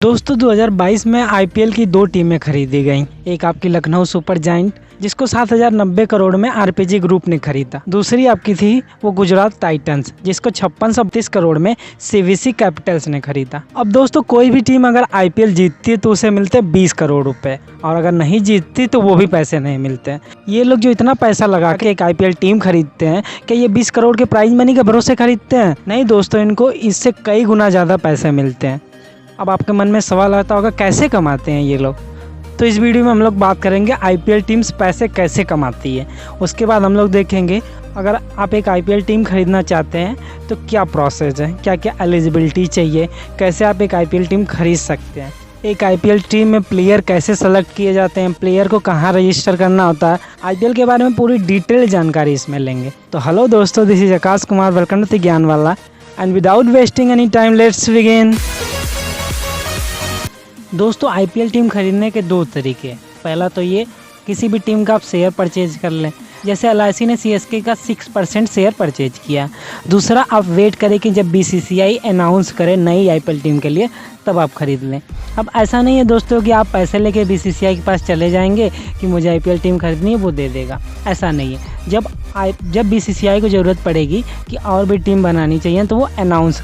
दोस्तों 2022 में आईपीएल की दो टीमें खरीदी गईं। एक आपकी लखनऊ सुपर जायंट जिसको 7,090 करोड़ में आरपीजी ग्रुप ने खरीदा। दूसरी आपकी थी वो गुजरात टाइटंस जिसको 56-37 करोड़ में सीवीसी कैपिटल्स ने खरीदा। अब दोस्तों कोई भी टीम अगर आईपीएल जीतती है तो उसे मिलते 20 करोड़ रुपए, और अगर नहीं जीतती तो वो भी पैसे नहीं मिलते। ये लोग जो इतना पैसा लगा के एक आईपीएल टीम खरीदते हैं, क्या ये 20 करोड़ के प्राइज मनी के भरोसे खरीदते हैं? नहीं दोस्तों, इनको इससे कई गुना ज़्यादा पैसे मिलते हैं। अब आपके मन में सवाल आता होगा कैसे कमाते हैं ये लोग, तो इस वीडियो में हम लोग बात करेंगे आईपीएल टीम्स पैसे कैसे कमाती है। उसके बाद हम लोग देखेंगे अगर आप एक आईपीएल टीम खरीदना चाहते हैं तो क्या प्रोसेस है, क्या क्या एलिजिबिलिटी चाहिए, कैसे आप एक आईपीएल टीम खरीद सकते हैं, एक आईपीएल टीम में प्लेयर कैसे सेलेक्ट किए जाते हैं, प्लेयर को कहाँ रजिस्टर करना होता है, आईपीएल के बारे में पूरी डिटेल जानकारी इसमें लेंगे। तो हेलो दोस्तों, this is Akash Kumar, welcome to Gyan Wala, and without wasting any time let's begin. दोस्तों आईपीएल टीम खरीदने के दो तरीके हैं। पहला तो ये किसी भी टीम का आप शेयर परचेज कर लें, जैसे एलआईसी ने सीएसके का 6% शेयर परचेज किया। दूसरा आप वेट करें कि जब बीसीसीआई अनाउंस करे नई आईपीएल टीम के लिए तब आप खरीद लें। अब ऐसा नहीं है दोस्तों कि आप पैसे लेके बीसीसीआई के पास चले जाएंगे कि मुझे आईपीएल टीम खरीदनी है, वो दे देगा। ऐसा नहीं है। जब बीसीसीआई को ज़रूरत पड़ेगी कि और भी टीम बनानी चाहिए तो वो अनाउंस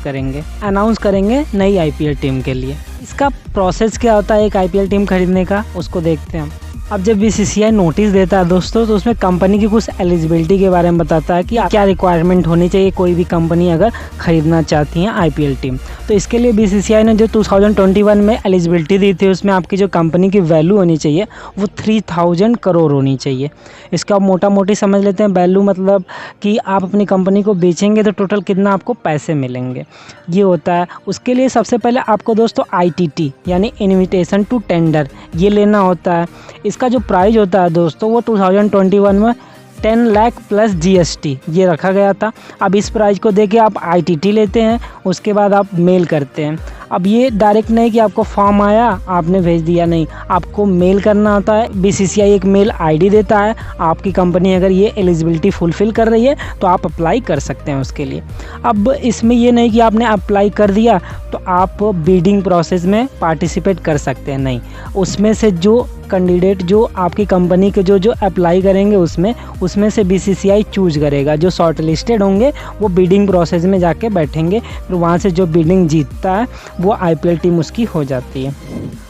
करेंगे नई आईपीएल टीम के लिए। इसका प्रोसेस क्या होता है एक आईपीएल टीम खरीदने का, उसको देखते हैं हम। अब जब बीसीसीआई नोटिस देता है दोस्तों, तो उसमें कंपनी की कुछ एलिजिबिलिटी के बारे में बताता है कि क्या रिक्वायरमेंट होनी चाहिए कोई भी कंपनी अगर खरीदना चाहती है आईपीएल टीम। तो इसके लिए बीसीसीआई ने जो 2021 में एलिजिबिलिटी दी थी, उसमें आपकी जो कंपनी की वैल्यू होनी चाहिए वो 3000 करोड़ होनी चाहिए। इसका मोटा मोटी समझ लेते हैं। वैल्यू मतलब कि आप अपनी कंपनी को बेचेंगे तो टोटल कितना आपको पैसे मिलेंगे, ये होता है। उसके लिए सबसे पहले आपको दोस्तों आईटीटी यानी इन्विटेशन टू टेंडर ये लेना होता है। इसका जो प्राइस होता है दोस्तों वो 2021 में 10 लाख प्लस जीएसटी ये रखा गया था। अब इस प्राइस को देके आप आईटीटी लेते हैं, उसके बाद आप मेल करते हैं। अब ये डायरेक्ट नहीं कि आपको फॉर्म आया आपने भेज दिया, नहीं, आपको मेल करना होता है। बीसीसीआई एक मेल आईडी देता है। आपकी कंपनी अगर ये एलिजिबिलिटी फुलफ़िल कर रही है तो आप अप्लाई कर सकते हैं उसके लिए। अब इसमें ये नहीं कि आपने अप्लाई कर दिया तो आप बिडिंग प्रोसेस में पार्टिसिपेट कर सकते हैं, नहीं। उसमें से जो कैंडिडेट जो आपकी कंपनी के जो अप्लाई करेंगे उसमें से बीसीसीआई चूज करेगा। जो शॉर्ट लिस्टेड होंगे वो बिडिंग प्रोसेस में जाके बैठेंगे, फिर वहाँ से जो बिडिंग जीतता है वो आईपीएल टीम उसकी हो जाती है।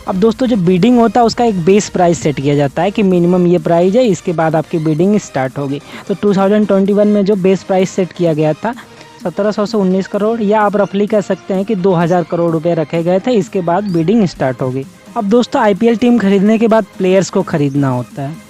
अब दोस्तों जो बिडिंग होता है उसका एक बेस प्राइस सेट किया जाता है कि मिनिमम ये प्राइस है, इसके बाद आपकी बिडिंग स्टार्ट होगी। तो 2021 में जो बेस प्राइस सेट किया गया था 1700 से 19 करोड़, या आप रफली कह सकते हैं कि 2000 करोड़ रुपए रखे गए थे। इसके बाद बिडिंग स्टार्ट होगी। अब दोस्तों आईपीएल टीम खरीदने के बाद प्लेयर्स को खरीदना होता है।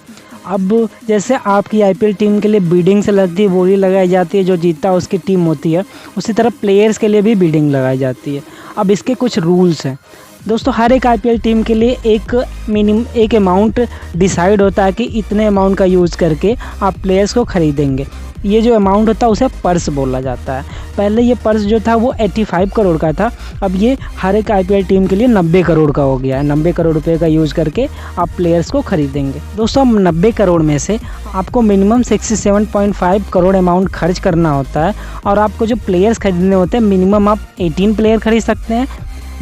अब जैसे आपकी आईपीएल टीम के लिए बिडिंग से लगती है, बोली लगाई जाती है, जो जीतता है उसकी टीम होती है, उसी तरह प्लेयर्स के लिए भी बिडिंग लगाई जाती है। अब इसके कुछ रूल्स हैं दोस्तों। हर एक आईपीएल टीम के लिए एक अमाउंट डिसाइड होता है कि इतने अमाउंट का यूज़ करके आप प्लेयर्स को खरीदेंगे। ये जो अमाउंट होता है उसे पर्स बोला जाता है। पहले ये पर्स जो था वो 85 करोड़ का था, अब ये हर एक आईपीएल टीम के लिए 90 करोड़ का हो गया है। 90 करोड़ रुपए का यूज़ करके आप प्लेयर्स को खरीदेंगे। दोस्तों 90 करोड़ में से आपको मिनिमम 67.5 करोड़ अमाउंट खर्च करना होता है, और आपको जो प्लेयर्स खरीदने होते हैं मिनिमम आप 18 प्लेयर खरीद सकते हैं,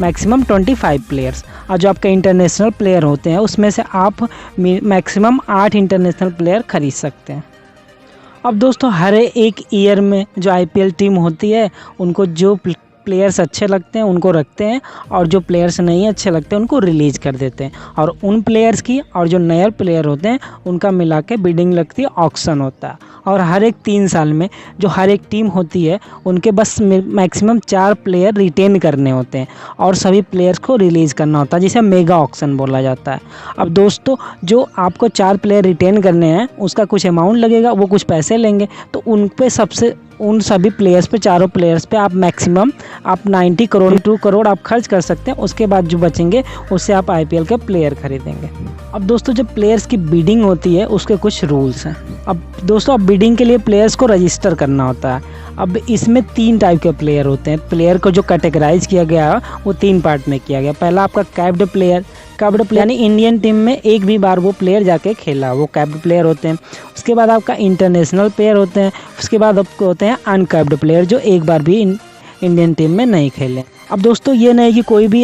मैक्सिमम 25 प्लेयर्स। और जो आपके इंटरनेशनल प्लेयर होते हैं उसमें से आप मैक्सिमम 8 इंटरनेशनल प्लेयर खरीद सकते हैं। अब दोस्तों हर एक ईयर में जो आईपीएल टीम होती है उनको जो प्लेयर्स अच्छे लगते हैं उनको रखते हैं, और जो प्लेयर्स नहीं अच्छे लगते हैं उनको रिलीज़ कर देते हैं। और उन प्लेयर्स की और जो नए प्लेयर होते हैं उनका मिला के बिडिंग लगती है, ऑक्शन होता है। और हर एक 3 साल में जो हर एक टीम होती है उनके बस मैक्सिमम 4 प्लेयर रिटेन करने होते हैं और सभी प्लेयर्स को रिलीज़ करना होता है, जिसे मेगा ऑक्शन बोला जाता है। अब दोस्तों जो आपको 4 प्लेयर रिटेन करने हैं उसका कुछ अमाउंट लगेगा, वो कुछ पैसे लेंगे, तो उन सभी प्लेयर्स पे, चारों प्लेयर्स पे आप मैक्सिमम 90 करोड़ 2 करोड़ आप खर्च कर सकते हैं। उसके बाद जो बचेंगे उससे आप आईपीएल के प्लेयर खरीदेंगे। अब दोस्तों जब प्लेयर्स की बिडिंग होती है उसके कुछ रूल्स हैं। अब दोस्तों बिडिंग के लिए प्लेयर्स को रजिस्टर करना होता है। अब इसमें 3 टाइप के प्लेयर होते हैं। प्लेयर को जो कैटेगराइज किया गया है वो 3 पार्ट में किया गया। पहला आपका कैप्ड प्लेयर यानी इंडियन टीम में एक भी बार वो प्लेयर जाके खेला, वो कैप्ड प्लेयर होते हैं। उसके बाद आपका इंटरनेशनल प्लेयर होते हैं। उसके बाद आपको होते हैं अनकैप्ड प्लेयर जो एक बार भी इंडियन टीम में नहीं खेले। अब दोस्तों ये नहीं कि कोई भी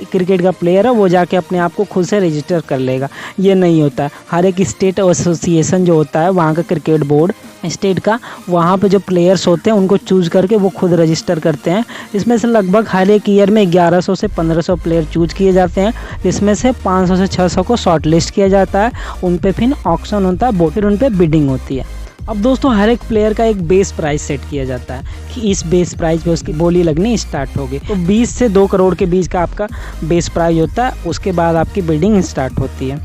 क्रिकेट का प्लेयर है वो जाके अपने आप को खुद से रजिस्टर कर लेगा, ये नहीं होता है। हर एक स्टेट एसोसिएशन जो होता है वहाँ का क्रिकेट बोर्ड स्टेट का, वहाँ पे जो प्लेयर्स होते हैं उनको चूज़ करके वो खुद रजिस्टर करते हैं। इसमें से लगभग हर एक ईयर में 1100 से 1500 प्लेयर चूज़ किए जाते हैं, जिसमें से 500 से 600 को शॉर्ट लिस्ट किया जाता है। उन पे फिर ऑक्शन होता है, फिर उन पे बिडिंग होती है। अब दोस्तों हर एक प्लेयर का एक बेस प्राइस सेट किया जाता है कि इस बेस प्राइस पे उसकी बोली लगनी स्टार्ट होगी। तो 20 से 2 करोड़ के बीच का आपका बेस प्राइस होता है, उसके बाद आपकी बिडिंग स्टार्ट होती है।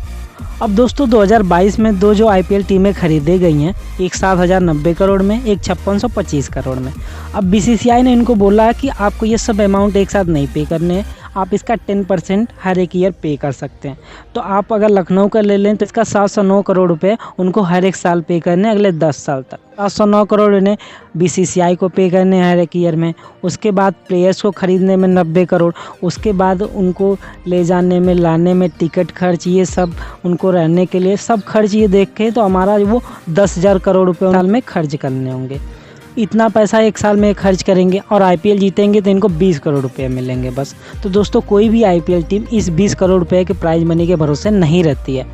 अब दोस्तों 2022 में दो जो आईपीएल टीमें खरीदे गई हैं, एक 7,090 करोड़ में, एक 5625 करोड़ में। अब बीसीसीआई ने इनको बोला है कि आपको ये सब अमाउंट एक साथ नहीं पे करने हैं, आप इसका 10% हर एक ईयर पे कर सकते हैं। तो आप अगर लखनऊ का ले लें तो इसका 709 करोड़ रुपए उनको हर एक साल पे करने हैं अगले 10 साल तक। 709 करोड़ इन्हें बीसीसीआई को पे करने हैं हर एक ईयर में। उसके बाद प्लेयर्स को ख़रीदने में 90 करोड़, उसके बाद उनको ले जाने में, लाने में, टिकट खर्च, ये सब उनको रहने के लिए सब खर्च ये देख के तो हमारा वो 10,000 करोड़ रुपये साल में खर्च करने होंगे। इतना पैसा एक साल में खर्च करेंगे और आईपीएल जीतेंगे तो इनको 20 करोड़ रुपए मिलेंगे बस। तो दोस्तों कोई भी आईपीएल टीम इस 20 करोड़ रुपए के प्राइज मनी के भरोसे नहीं रहती है,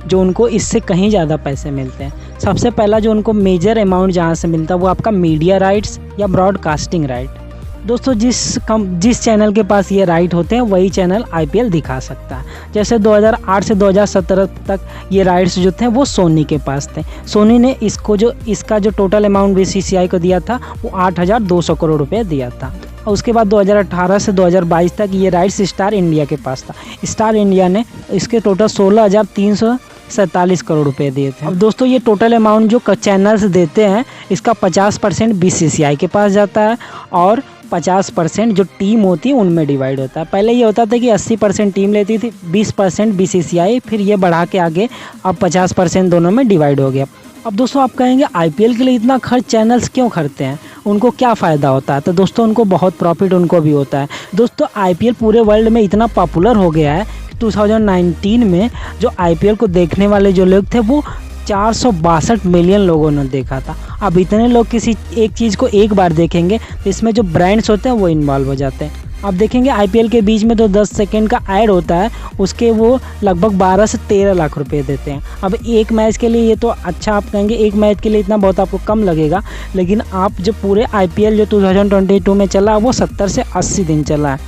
जो उनको इससे कहीं ज़्यादा पैसे मिलते हैं। सबसे पहला जो उनको मेजर अमाउंट जहाँ से मिलता है वो आपका मीडिया राइट्स या ब्रॉडकास्टिंग राइट। दोस्तों जिस चैनल के पास ये राइट होते हैं वही चैनल आईपीएल दिखा सकता है। जैसे 2008 से 2017 तक ये राइट्स जो थे वो सोनी के पास थे। सोनी ने इसका जो टोटल अमाउंट बीसीसीआई को दिया था वो 8,200 करोड़ रुपए दिया था। और उसके बाद 2018 से 2022 तक ये राइट्स स्टार इंडिया के पास था। स्टार इंडिया ने इसके टोटल 16,347 करोड़ रुपए दिए थे। अब दोस्तों ये टोटल अमाउंट जो चैनल्स देते हैं इसका 50% बीसीसीआई के पास जाता है और 50% जो टीम होती है उनमें डिवाइड होता है। पहले ये होता था कि 80% टीम लेती थी, 20% बीसीसीआई, फिर ये बढ़ा के आगे अब 50% दोनों में डिवाइड हो गया। अब दोस्तों आप कहेंगे आईपीएल के लिए इतना खर्च चैनल्स क्यों करते हैं, उनको क्या फ़ायदा होता है? तो दोस्तों उनको बहुत प्रॉफिट उनको भी होता है। दोस्तों आईपीएल पूरे वर्ल्ड में इतना पॉपुलर हो गया है कि 2019 में जो आईपीएल को देखने वाले जो लोग थे वो 462 मिलियन लोगों ने देखा था। अब इतने लोग किसी एक चीज़ को एक बार देखेंगे तो इसमें जो ब्रांड्स होते हैं वो इन्वॉल्व हो जाते हैं। आप देखेंगे आईपीएल के बीच में तो 10 सेकंड का ऐड होता है, उसके वो लगभग 12 से 13 लाख रुपए देते हैं। अब एक मैच के लिए ये तो अच्छा, आप कहेंगे एक मैच के लिए इतना बहुत आपको कम लगेगा, लेकिन आप जो पूरे आईपीएल जो 2022 में चला वो 70 से 80 दिन चला है।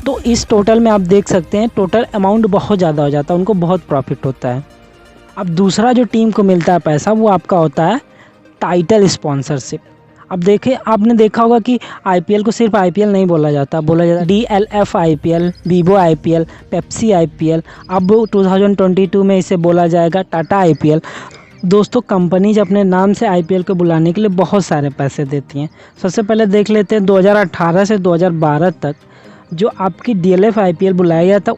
तो इस टोटल में आप देख सकते हैं टोटल अमाउंट बहुत ज़्यादा हो जाता है, उनको बहुत प्रॉफिट होता है। अब दूसरा जो टीम को मिलता है पैसा वो आपका होता है टाइटल स्पॉन्सरशिप। अब देखें, आपने देखा होगा कि आईपीएल को सिर्फ आईपीएल नहीं बोला जाता DLF IPL, Vivo IPL, Pepsi IPL, अब 2022 में इसे बोला जाएगा टाटा आईपीएल। दोस्तों कंपनीज अपने नाम से आईपीएल को बुलाने के लिए बहुत सारे पैसे देती हैं। सबसे पहले देख लेते हैं 2018 से 2012 तक जो आपकी डीएलएफ आईपीएल बुलाया गया था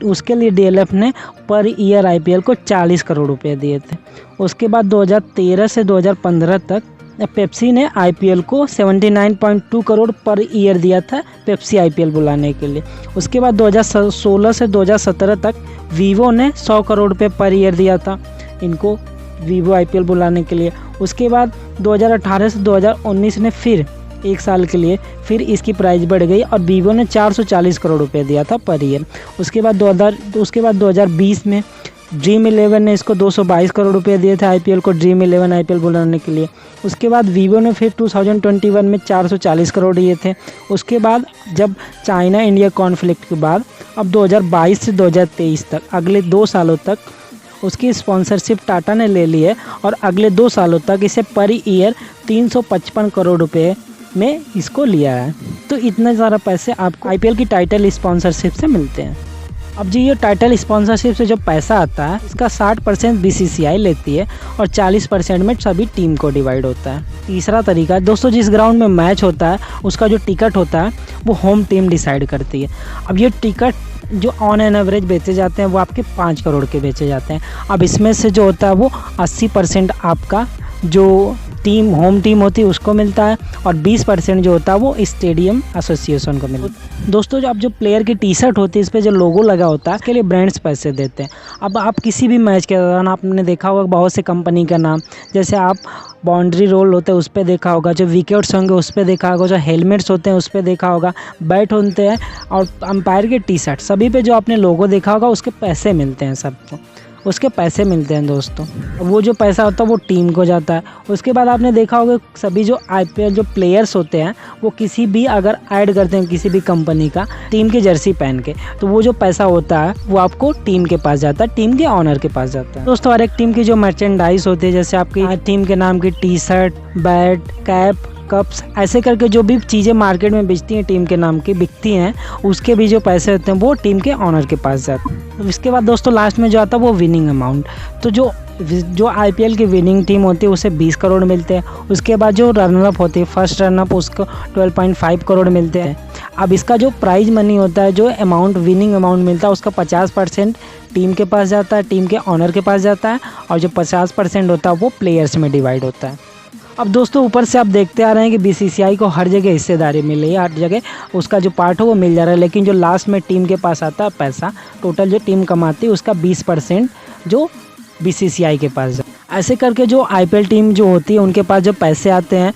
उसके लिए डीएलएफ ने पर ईयर आईपीएल को 40 करोड़ रुपए दिए थे। उसके बाद 2013 से 2015 तक पेप्सी ने आईपीएल को 79.2 करोड़ पर ईयर दिया था पेप्सी आईपीएल बुलाने के लिए। उसके बाद 2016 से 2017 तक वीवो ने 100 करोड़ रुपए पर ईयर दिया था इनको वीवो आईपीएल बुलाने के लिए। उसके बाद 2018 से 2019 ने फिर एक साल के लिए फिर इसकी प्राइस बढ़ गई और वीवो ने 440 करोड़ रुपए दिया था पर ईयर। उसके बाद 2020 में ड्रीम 11 ने इसको 222 करोड़ रुपए दिए थे आईपीएल को ड्रीम 11 आईपीएल बुलाने के लिए। उसके बाद वीवो ने फिर 2021 में 440 करोड़ दिए थे। उसके बाद जब चाइना इंडिया कॉन्फ्लिक्ट के बाद अब 2022 से 2023 तक अगले 2 सालों तक उसकी स्पॉन्सरशिप टाटा ने ले ली है और अगले 2 सालों तक इसे पर ईयर 355 करोड़ रुपए में इसको लिया है। तो इतने ज़्यादा पैसे आपको आईपीएल की टाइटल स्पॉन्सरशिप से मिलते हैं। अब जी ये टाइटल स्पॉन्सरशिप से जो पैसा आता है इसका 60% बीसीसीआई लेती है और 40% में सभी टीम को डिवाइड होता है। तीसरा तरीका है दोस्तों, जिस ग्राउंड में मैच होता है उसका जो टिकट होता है वो होम टीम डिसाइड करती है। अब ये टिकट जो ऑन एन एवरेज बेचे जाते हैं वो आपके 5 करोड़ के बेचे जाते हैं। अब इसमें से जो होता है वो 80% आपका जो होम टीम होती है उसको मिलता है और 20% जो होता है वो स्टेडियम एसोसिएशन को मिलता है। दोस्तों जो प्लेयर की टी शर्ट होती है इस पर जो लोगो लगा होता है इसके लिए ब्रांड्स पैसे देते हैं। अब आप किसी भी मैच के दौरान आपने देखा होगा बहुत से कंपनी का नाम, जैसे आप बाउंड्री रोल होते हैं उस पर देखा होगा, जो विकेट्स होंगे उस पर देखा होगा, जो हेलमेट्स होते हैं उस पर देखा होगा, बैट होते हैं और अंपायर के टी शर्ट, सभी पे जो आपने लोगो देखा होगा उसके पैसे मिलते हैं, सबको उसके पैसे मिलते हैं दोस्तों। वो जो पैसा होता है वो टीम को जाता है। उसके बाद आपने देखा होगा सभी जो IPL जो प्लेयर्स होते हैं वो किसी भी अगर ऐड करते हैं किसी भी कंपनी का टीम की जर्सी पहन के, तो वो जो पैसा होता है वो आपको टीम के पास जाता है, टीम के ऑनर के पास जाता है दोस्तों। हर एक टीम की जो मर्चेंडाइज होती है, जैसे आपकी टीम के नाम की T shirt, bat, cap, cups, ऐसे करके जो भी चीज़ें मार्केट में बिकती हैं टीम के नाम की बिकती हैं, उसके भी जो पैसे होते हैं वो टीम के ऑनर के पास जाते हैं। इसके बाद दोस्तों लास्ट में जो आता है वो विनिंग अमाउंट। तो जो IPL की विनिंग टीम होती है उसे 20 करोड़ मिलते हैं। उसके बाद जो रनरअप होती है, फर्स्ट रनअप, उसको 12.5 करोड़ मिलते हैं। अब इसका जो प्राइज मनी होता है, जो अमाउंट विनिंग अमाउंट मिलता है, उसका 50% टीम के पास जाता है, टीम के ऑनर के पास जाता है, और जो 50% होता है वो प्लेयर्स में डिवाइड होता है। अब दोस्तों ऊपर से आप देखते आ रहे हैं कि BCCI को हर जगह हिस्सेदारी मिल रही है, हर जगह उसका जो पार्ट हो वो मिल जा रहा है, लेकिन जो लास्ट में टीम के पास आता है पैसा, टोटल जो टीम कमाती है उसका 20% जो BCCI के पास जाता है। ऐसे करके जो IPL टीम जो होती है उनके पास जो पैसे आते हैं,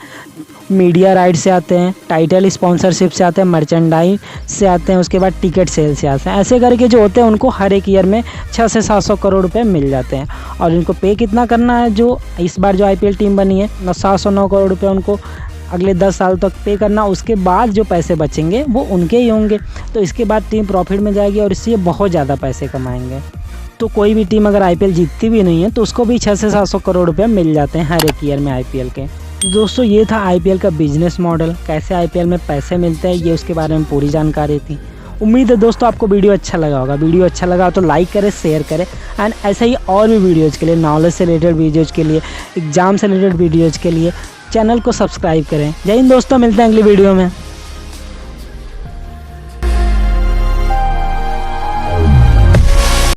मीडिया राइट से आते हैं, टाइटल स्पॉन्सरशिप से आते हैं, मर्चेंडाइज से आते हैं, उसके बाद टिकट सेल से आते हैं। ऐसे करके जो होते हैं उनको हर एक ईयर में 600 से 700 करोड़ रुपए मिल जाते हैं। और इनको पे कितना करना है, जो इस बार जो IPL टीम बनी है 709 करोड़ रुपये उनको अगले 10 साल तक पे करना। उसके बाद जो पैसे बचेंगे वो उनके ही होंगे, तो इसके बाद टीम प्रॉफिट में जाएगी और इससे बहुत ज़्यादा पैसे कमाएंगे। तो कोई भी टीम अगर IPL जीतती भी नहीं है तो उसको भी 600 से 700 करोड़ रुपये मिल जाते हैं हर एक ईयर में IPL के। तो दोस्तों ये था IPL का बिजनेस मॉडल, कैसे IPL में पैसे मिलते हैं, ये उसके बारे में पूरी जानकारी थी। उम्मीद है दोस्तों आपको वीडियो अच्छा लगा होगा। वीडियो अच्छा लगा तो लाइक करें, शेयर करें, एंड ऐसे ही और भी वीडियोज़ के लिए, नॉलेज से रिलेटेड वीडियोज़ के लिए, एग्जाम से रिलेटेड वीडियोज़ के लिए चैनल को सब्सक्राइब करें। जय हिंद दोस्तों, मिलते हैं अगली वीडियो में।